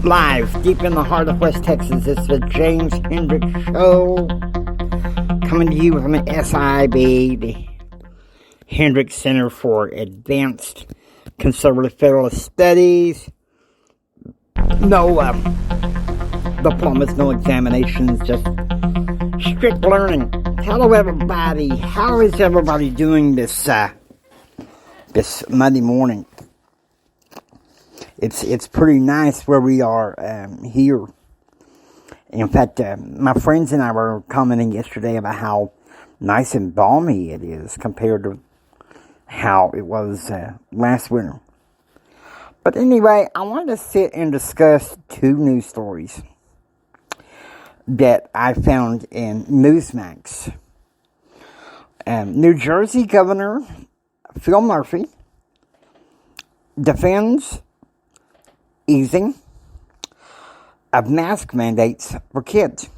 Live deep in the heart of West Texas, it's the James Hendricks Show, coming to you from the SIB, the Hendricks Center for Advanced Conservative Federalist Studies. No diplomas, no examinations, just strict learning. Hello everybody, how is everybody doing this Monday morning? It's pretty nice where we are here. In fact, my friends and I were commenting yesterday about how nice and balmy it is compared to how it was last winter. But anyway, I wanted to sit and discuss two news stories that I found in Newsmax. New Jersey Governor Phil Murphy defends easing of mask mandates for kids.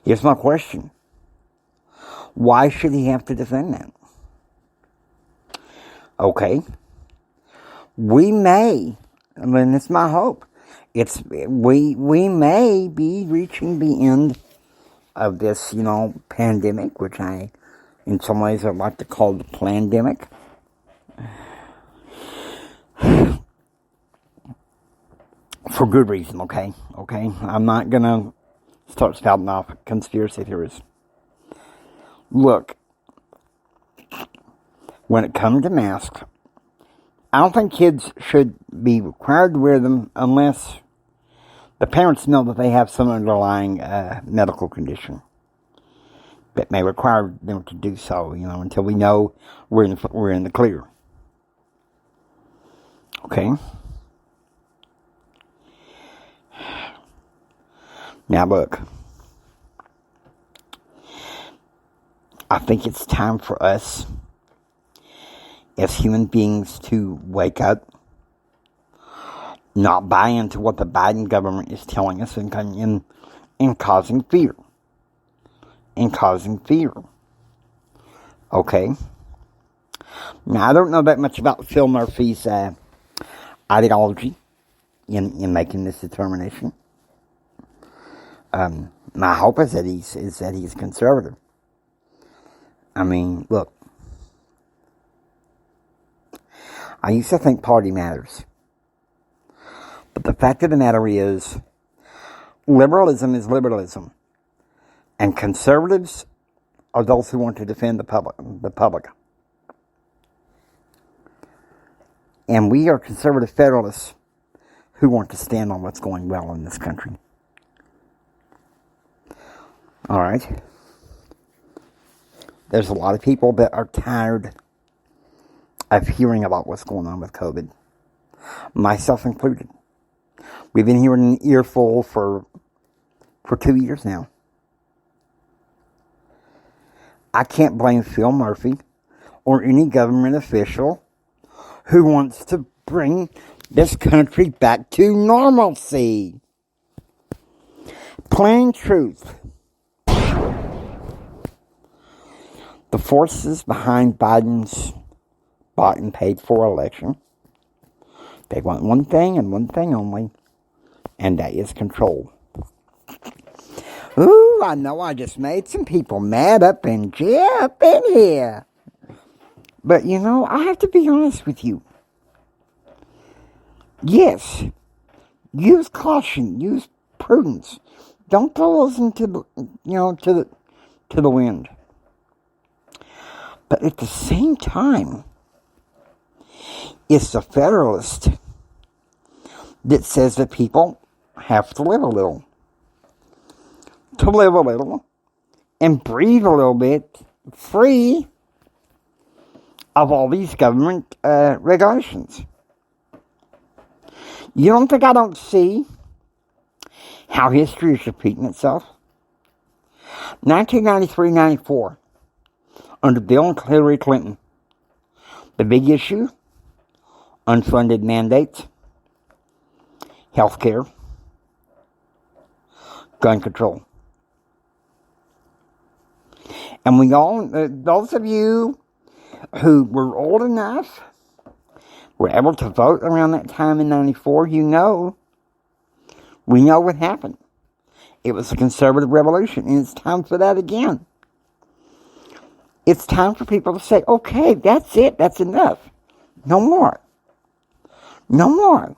Here's my question. Why should he have to defend that? Okay. We may, and it's my hope, we may be reaching the end of this, pandemic, which I, in some ways, I like to call the plandemic. For good reason, okay? I'm not gonna start spouting off conspiracy theories. Look, when it comes to masks, I don't think kids should be required to wear them unless the parents know that they have some underlying medical condition that may require them to do so, until we know we're in the clear. Okay? Now look, I think it's time for us as human beings to wake up, not buy into what the Biden government is telling us and causing fear. Okay? Now, I don't know that much about Phil Murphy's ideology in making this determination. My hope is that he's conservative. I mean, look, I used to think party matters. But the fact of the matter is, liberalism is liberalism. And conservatives are those who want to defend the public. And we are conservative federalists who want to stand on what's going well in this country. All right. There's a lot of people that are tired of hearing about what's going on with COVID, myself included. We've been hearing an earful for 2 years now. I can't blame Phil Murphy or any government official who wants to bring this country back to normalcy. Plain truth. The forces behind Biden's bought and paid for election, they want one thing and one thing only, and that is control. Ooh, I know I just made some people mad up in here. But I have to be honest with you. Yes, use caution, use prudence. Don't throw those into the wind. But at the same time, it's the Federalist that says that people have to live a little. To live a little and breathe a little bit free of all these government regulations. You don't think I don't see how history is repeating itself? 1993-94. Under Bill and Hillary Clinton, the big issue, unfunded mandates, health care, gun control. And we all, those of you who were old enough were able to vote around that time in 94, we know what happened. It was a conservative revolution, and it's time for that again. It's time for people to say, okay, that's it, that's enough. No more. No more.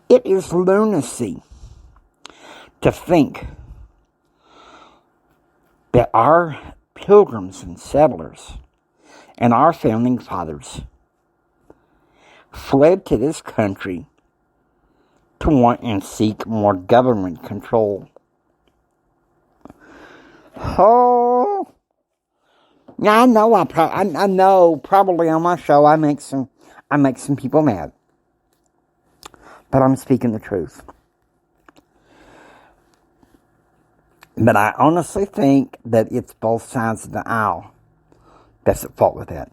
It is lunacy to think that our pilgrims and settlers and our founding fathers fled to this country to want and seek more government control. Oh, now I know probably on my show I make some people mad, but I'm speaking the truth. But I honestly think that it's both sides of the aisle that's at fault with that.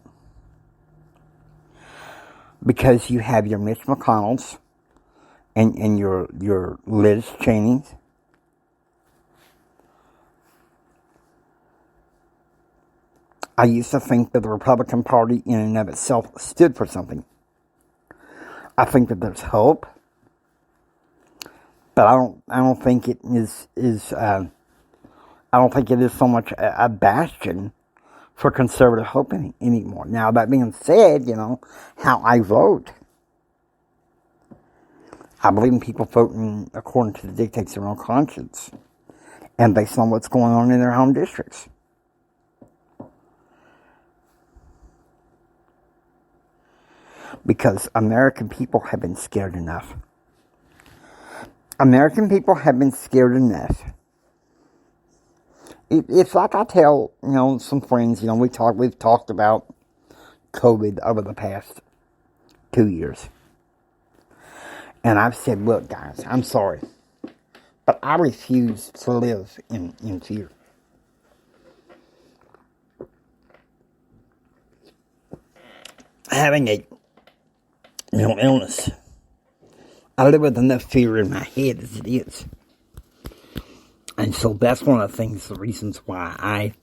Because you have your Mitch McConnells and your Liz Cheneys. I used to think that the Republican Party in and of itself stood for something. I think that there's hope, but I don't think it is I don't think it is so much a bastion for conservative hope anymore. Now, that being said, how I vote. I believe in people voting according to the dictates of their own conscience and based on what's going on in their home districts. Because American people have been scared enough. American people have been scared enough. It's like I tell, some friends, we've talked about COVID over the past 2 years. And I've said, look, guys, I'm sorry, but I refuse to live in fear. Having a illness, I live with enough fear in my head as it is. And so that's one of the reasons why I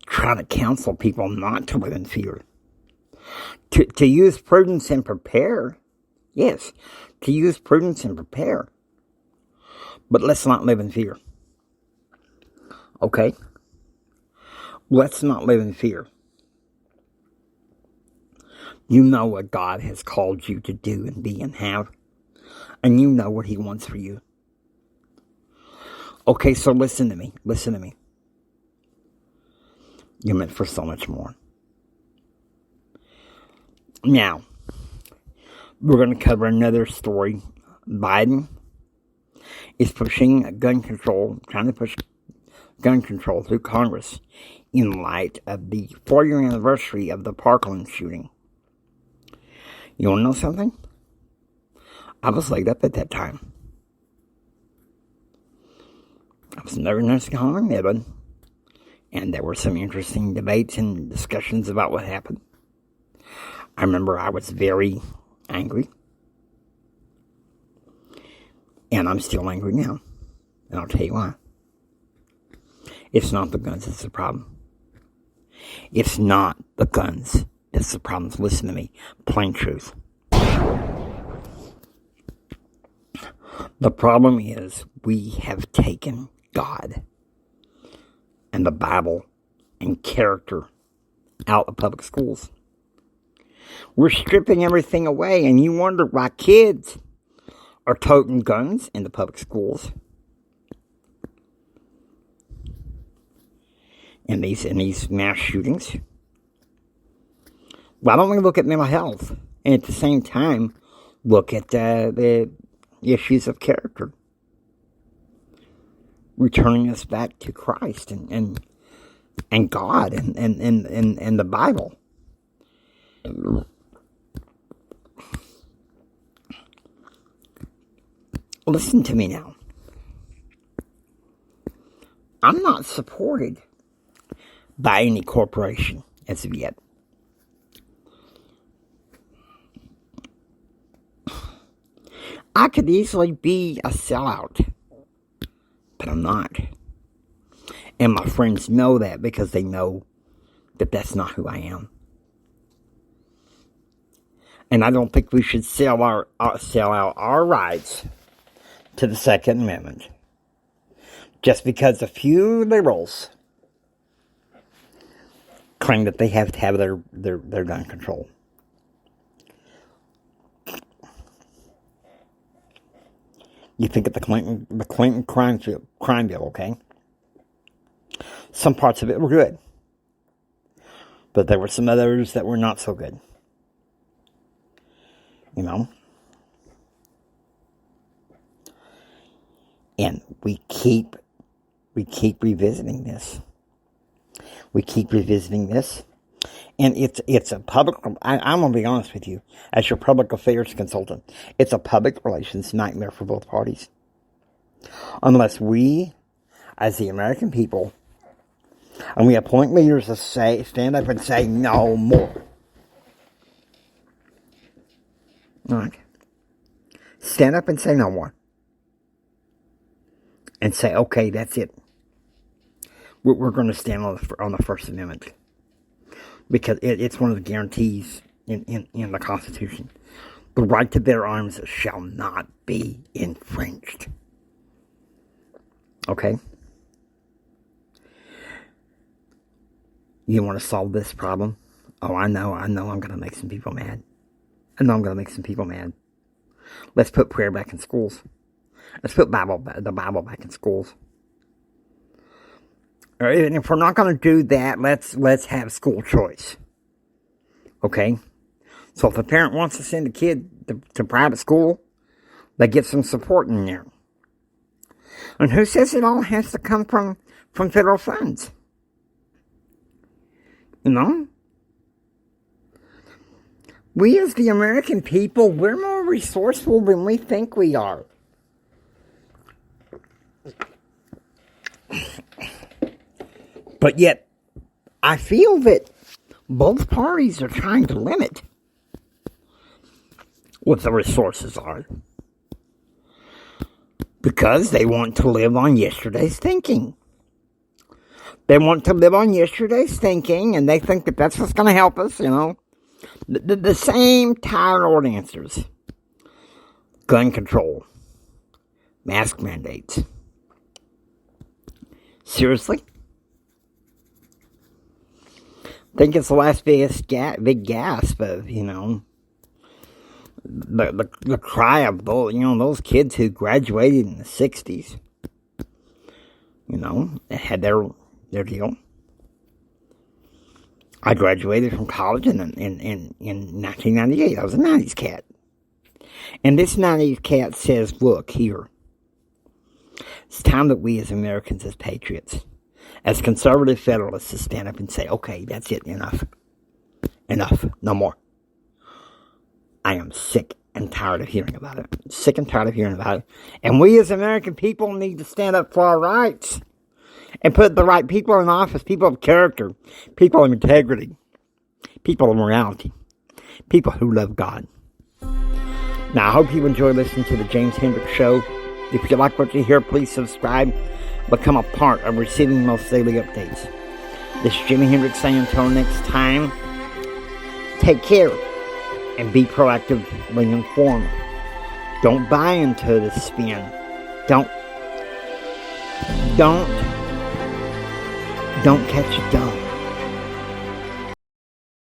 try to counsel people not to live in fear. To use prudence and prepare. Yes, to use prudence and prepare. But let's not live in fear. Okay? Let's not live in fear. You know what God has called you to do and be and have. And you know what He wants for you. Okay, so listen to me. Listen to me. You're meant for so much more. Now, we're going to cover another story. Biden is pushing trying to push gun control through Congress in light of the 4-year anniversary of the Parkland shooting. You want to know something? I was laid up at that time. I was in every nursing home in Midland, and there were some interesting debates and discussions about what happened. I remember I was very angry, and I'm still angry now, and I'll tell you why. It's not the guns that's the problem. It's not the guns that's the problem. Listen to me, plain truth. The problem is we have taken God and the Bible and character out of public schools. We're stripping everything away, and you wonder why kids are toting guns in the public schools. And these mass shootings. Why don't we look at mental health and at the same time look at the issues of character? Returning us back to Christ and God and the Bible. Listen to me now. I'm not supported by any corporation as of yet. I could easily be a sellout, but I'm not. And my friends know that because they know that that's not who I am. And I don't think we should sell out our rights to the Second Amendment just because a few liberals claim that they have to have their gun control. You think of the Clinton crime bill, okay? Some parts of it were good, but there were some others that were not so good. You know? And we keep revisiting this. And it's a public, I'm going to be honest with you, as your public affairs consultant, it's a public relations nightmare for both parties. Unless we, as the American people, and we appoint leaders to stand up and say no more. Alright. Stand up and say no more. And say, okay, that's it. We're going to stand on the First Amendment. Because it's one of the guarantees in the Constitution. The right to bear arms shall not be infringed. Okay? You want to solve this problem? Oh, I know I'm going to make some people mad. Let's put prayer back in schools. Let's put the Bible back in schools. And if we're not going to do that, let's have school choice. Okay? So if a parent wants to send a kid to private school, they get some support in there. And who says it all has to come from federal funds? You know? We as the American people, we're more resourceful than we think we are. But yet, I feel that both parties are trying to limit what the resources are. Because they want to live on yesterday's thinking. They want to live on yesterday's thinking, and they think that that's what's going to help us, you know. The same tired old answers. Gun control. Mask mandates. Seriously? I think it's the last big gasp of, you know, the cry of those, you know, those kids who graduated in the 60s. You know, had their deal. I graduated from college in 1998. I was a 90s cat. And this 90s cat says, look, here. It's time that we as Americans, as patriots, as conservative federalists, to stand up and say, okay, that's it, enough. Enough, no more. I am sick and tired of hearing about it. And we as American people need to stand up for our rights. And put the right people in office, people of character, people of integrity, people of morality, people who love God. Now, I hope you enjoy listening to the James Hendricks Show. If you like what you hear, please subscribe. Become a part of receiving most daily updates. This is Jimi Hendrix saying until next time, take care and be proactively informed. Don't buy into the spin. Don't catch a dumb.